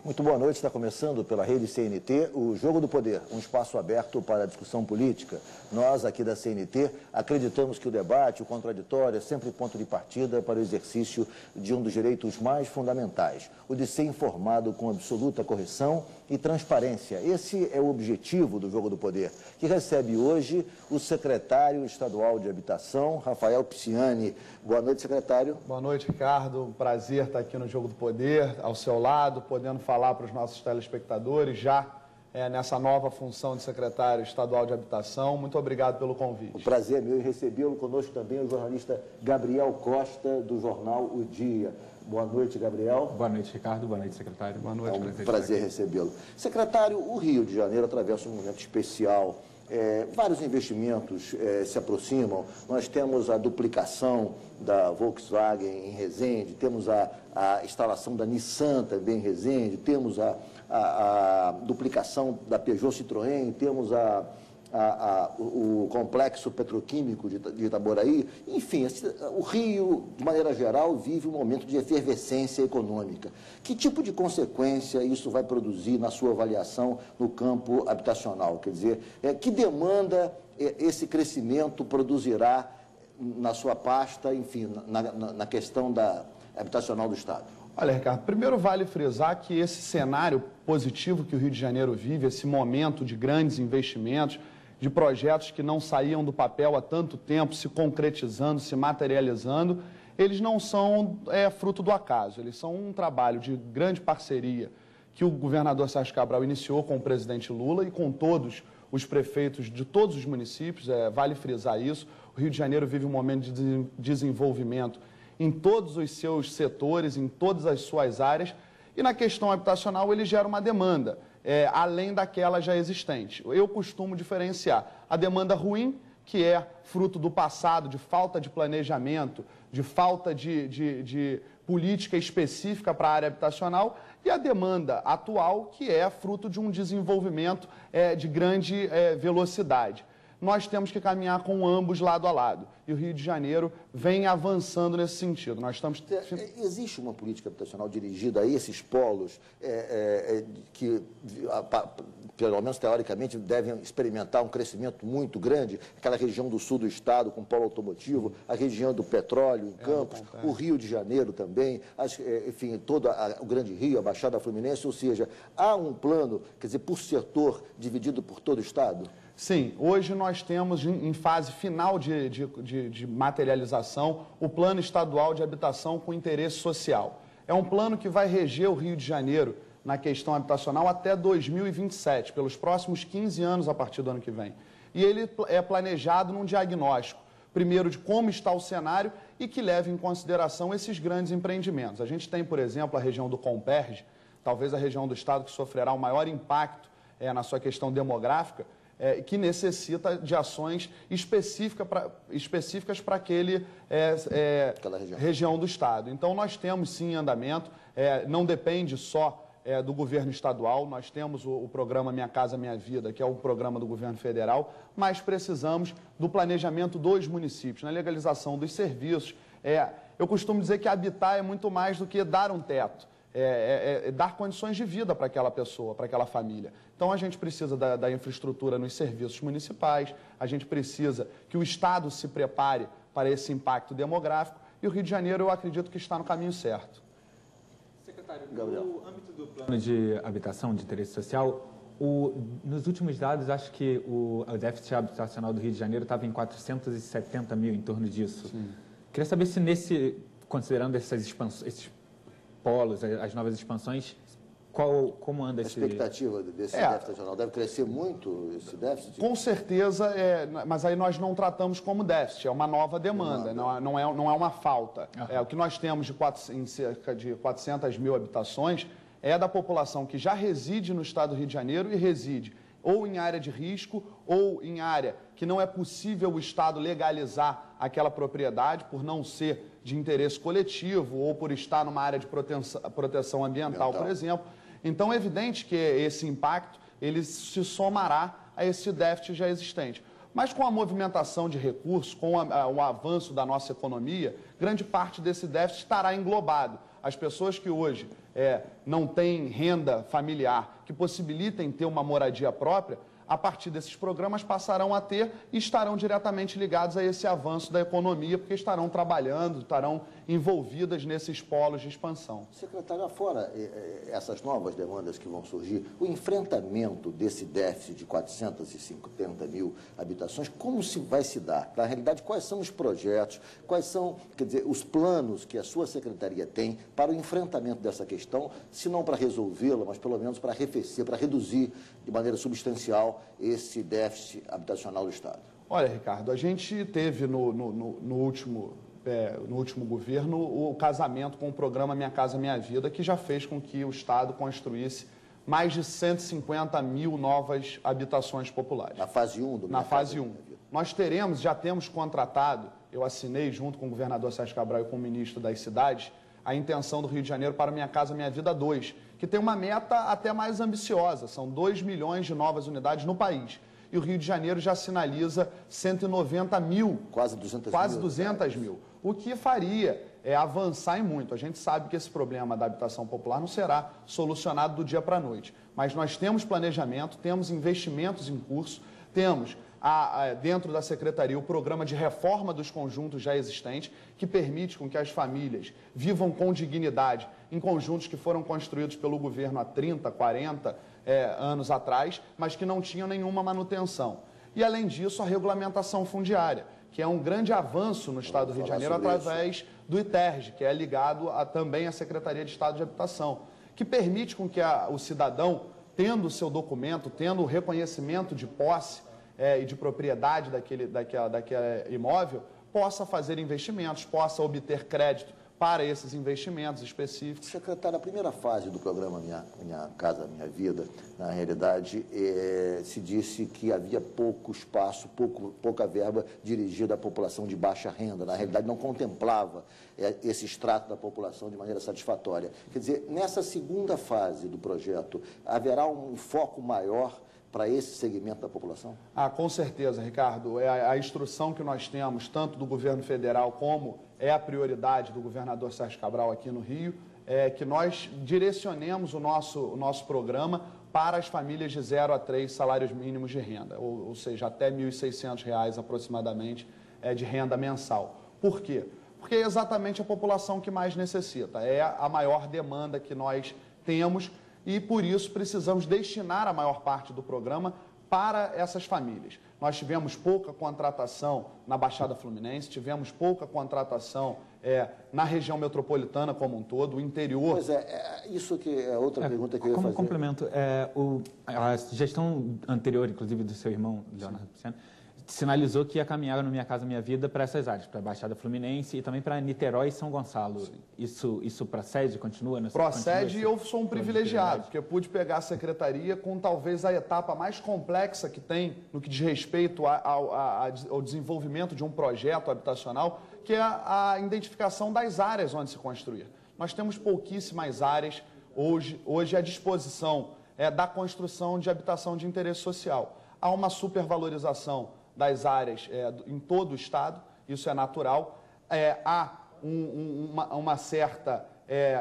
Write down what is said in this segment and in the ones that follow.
Muito boa noite, está começando pela rede CNT o Jogo do Poder, um espaço aberto para a discussão política. Nós aqui da CNT acreditamos que o debate, o contraditório é sempre ponto de partida para o exercício de um dos direitos mais fundamentais, o de ser informado com absoluta correção e transparência. Esse é o objetivo do Jogo do Poder, que recebe hoje o secretário estadual de Habitação, Rafael Pisciani. Boa noite, secretário. Boa noite, Ricardo. Um prazer estar aqui no Jogo do Poder, ao seu lado, podendo falar para os nossos telespectadores já nessa nova função de secretário estadual de Habitação. Muito obrigado pelo convite. O prazer é meu em recebê-lo. Conosco também o jornalista Gabriel Costa, do jornal O Dia. Boa noite, Gabriel. Boa noite, Ricardo. Boa noite, secretário. Boa noite. É um prazer recebê-lo. Secretário, o Rio de Janeiro atravessa um momento especial. Vários investimentos se aproximam. Nós temos a duplicação da Volkswagen em Resende, temos a instalação da Nissan também em Resende, temos a duplicação da Peugeot Citroën, temos o complexo petroquímico de Itaboraí. Enfim, o Rio, de maneira geral, vive um momento de efervescência econômica. Que tipo de consequência isso vai produzir na sua avaliação no campo habitacional? Quer dizer, que demanda esse crescimento produzirá na sua pasta, enfim, na questão habitacional do Estado? Olha, Ricardo, primeiro vale frisar que esse cenário positivo que o Rio de Janeiro vive, esse momento de grandes investimentos, de projetos que não saíam do papel há tanto tempo, se concretizando, se materializando, eles não são fruto do acaso, eles são um trabalho de grande parceria que o governador Sérgio Cabral iniciou com o presidente Lula e com todos os prefeitos de todos os municípios, vale frisar isso. O Rio de Janeiro vive um momento de desenvolvimento em todos os seus setores, em todas as suas áreas, e na questão habitacional ele gera uma demanda, além daquela já existente. Eu costumo diferenciar a demanda ruim, que é fruto do passado, de falta de planejamento, de falta de política específica para a área habitacional, e a demanda atual, que é fruto de um desenvolvimento de grande velocidade. Nós temos que caminhar com ambos lado a lado. E o Rio de Janeiro vem avançando nesse sentido. Nós estamos... Existe uma política habitacional dirigida a esses polos que, pelo menos teoricamente, devem experimentar um crescimento muito grande? Aquela região do sul do estado com polo automotivo, a região do petróleo em Campos, o Rio de Janeiro também, enfim, todo o Grande Rio, a Baixada Fluminense, ou seja, há um plano, quer dizer, por setor, dividido por todo o estado? Sim, hoje nós temos em fase final de materialização o Plano Estadual de Habitação com Interesse Social. É um plano que vai reger o Rio de Janeiro na questão habitacional até 2027, pelos próximos 15 anos a partir do ano que vem. E ele é planejado num diagnóstico, primeiro de como está o cenário e que leve em consideração esses grandes empreendimentos. A gente tem, por exemplo, a região do Comperj, talvez a região do estado que sofrerá o maior impacto na sua questão demográfica, que necessita de ações específicas para aquela região do estado. Então, nós temos sim em andamento, não depende só do governo estadual, nós temos o programa Minha Casa Minha Vida, que é o programa do governo federal, mas precisamos do planejamento dos municípios, na legalização dos serviços. Eu costumo dizer que habitar é muito mais do que dar um teto. Dar condições de vida para aquela pessoa, para aquela família. Então, a gente precisa da infraestrutura nos serviços municipais, a gente precisa que o Estado se prepare para esse impacto demográfico, e o Rio de Janeiro, eu acredito que está no caminho certo. Secretário, no âmbito do plano de habitação de interesse social, nos últimos dados, acho que o déficit habitacional do Rio de Janeiro estava em 470 mil, em torno disso. Sim. Queria saber se considerando esses polos, as novas expansões, como anda esse... A expectativa desse déficit habitacional deve crescer muito, esse déficit? Com certeza, mas aí nós não tratamos como déficit, é uma nova demanda, não é uma falta. Uhum. O que nós temos em cerca de 400 mil habitações é da população que já reside no estado do Rio de Janeiro e reside ou em área de risco ou em área que não é possível o Estado legalizar aquela propriedade por não ser de interesse coletivo ou por estar numa área de proteção ambiental, por exemplo. Então, é evidente que esse impacto ele se somará a esse déficit já existente. Mas com a movimentação de recursos, com o avanço da nossa economia, grande parte desse déficit estará englobado. As pessoas que hoje não têm renda familiar, que possibilitem ter uma moradia própria, a partir desses programas passarão a ter e estarão diretamente ligados a esse avanço da economia, porque estarão trabalhando, estarão envolvidas nesses polos de expansão. Secretário, fora essas novas demandas que vão surgir, o enfrentamento desse déficit de 450 mil habitações, como vai se dar? Na realidade, quais são os projetos, quais são, quer dizer, os planos que a sua secretaria tem para o enfrentamento dessa questão, se não para resolvê-la, mas pelo menos para arrefecer, para reduzir de maneira substancial esse déficit habitacional do Estado? Olha, Ricardo, a gente teve no último governo o casamento com o programa Minha Casa Minha Vida, que já fez com que o Estado construísse mais de 150 mil novas habitações populares. Na fase 1 do Na fase 1. Nós já temos contratado, eu assinei junto com o governador Sérgio Cabral e com o ministro das Cidades, a intenção do Rio de Janeiro para Minha Casa Minha Vida 2, que tem uma meta até mais ambiciosa, são 2 milhões de novas unidades no país. E o Rio de Janeiro já sinaliza 190 mil. Quase 200 mil. Quase 200 mil. O que faria avançar em muito. A gente sabe que esse problema da habitação popular não será solucionado do dia para a noite. Mas nós temos planejamento, temos investimentos em curso, temos dentro da Secretaria o programa de reforma dos conjuntos já existentes, que permite com que as famílias vivam com dignidade em conjuntos que foram construídos pelo governo há 30, 40 anos atrás, mas que não tinham nenhuma manutenção. E, além disso, a regulamentação fundiária, que é um grande avanço no Estado do Rio de Janeiro através do ITERJ, que é ligado também à Secretaria de Estado de Habitação, que permite com que o cidadão, tendo o seu documento, tendo o reconhecimento de posse e de propriedade daquele imóvel, possa fazer investimentos, possa obter crédito para esses investimentos específicos. Secretário, a primeira fase do programa Minha Casa Minha Vida, na realidade, se disse que havia pouco espaço, pouca verba dirigida à população de baixa renda. Na realidade, não contemplava esse extrato da população de maneira satisfatória. Quer dizer, nessa segunda fase do projeto, haverá um foco maior para esse segmento da população? Com certeza, Ricardo. A instrução que nós temos, tanto do governo federal como a prioridade do governador Sérgio Cabral aqui no Rio, é que nós direcionemos o nosso programa para as famílias de 0 a 3 salários mínimos de renda, ou seja, até R$ 1.600 aproximadamente de renda mensal. Por quê? Porque é exatamente a população que mais necessita, é a maior demanda que nós temos, e, por isso, precisamos destinar a maior parte do programa para essas famílias. Nós tivemos pouca contratação na Baixada Fluminense, tivemos pouca contratação na região metropolitana como um todo, o interior... Pois isso que é outra pergunta que eu ia fazer. Como complemento, a gestão anterior, inclusive, do seu irmão, Leonardo Pisciano, sinalizou que ia caminhar no Minha Casa Minha Vida para essas áreas, para a Baixada Fluminense e também para Niterói e São Gonçalo. Isso procede, continua? Procede, e eu sou um privilegiado, porque eu pude pegar a secretaria com talvez a etapa mais complexa que tem no que diz respeito ao desenvolvimento de um projeto habitacional, que é a identificação das áreas onde se construir. Nós temos pouquíssimas áreas hoje à disposição da construção de habitação de interesse social. Há uma supervalorização das áreas em todo o Estado, isso é natural. Há uma certa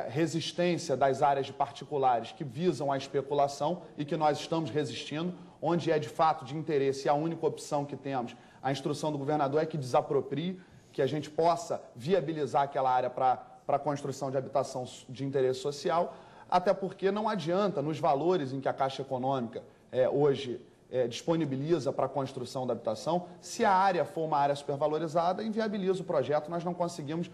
resistência das áreas de particulares que visam a especulação e que nós estamos resistindo, onde é de fato de interesse e a única opção que temos, a instrução do governador é que desaproprie, que a gente possa viabilizar aquela área para a construção de habitação de interesse social, até porque não adianta, nos valores em que a Caixa Econômica hoje disponibiliza para a construção da habitação, se a área for uma área supervalorizada, inviabiliza o projeto, nós não conseguimos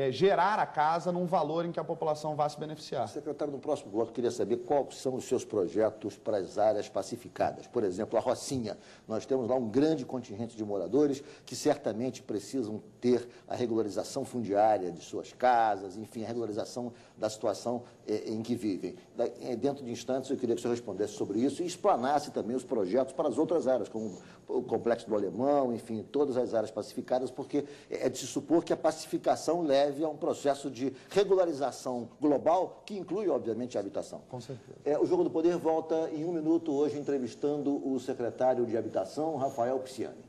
gerar a casa num valor em que a população vá se beneficiar. Secretário, no próximo bloco, queria saber quais são os seus projetos para as áreas pacificadas. Por exemplo, a Rocinha. Nós temos lá um grande contingente de moradores que certamente precisam ter a regularização fundiária de suas casas, enfim, a regularização da situação em que vivem. Dentro de instantes, eu queria que o senhor respondesse sobre isso e explanasse também os projetos para as outras áreas, como o Complexo do Alemão, enfim, todas as áreas pacificadas, porque é de se supor que a pacificação leve leve a um processo de regularização global que inclui, obviamente, a habitação. Com certeza. O Jogo do Poder volta em 1 minuto hoje entrevistando o secretário de Habitação, Rafael Pisciani.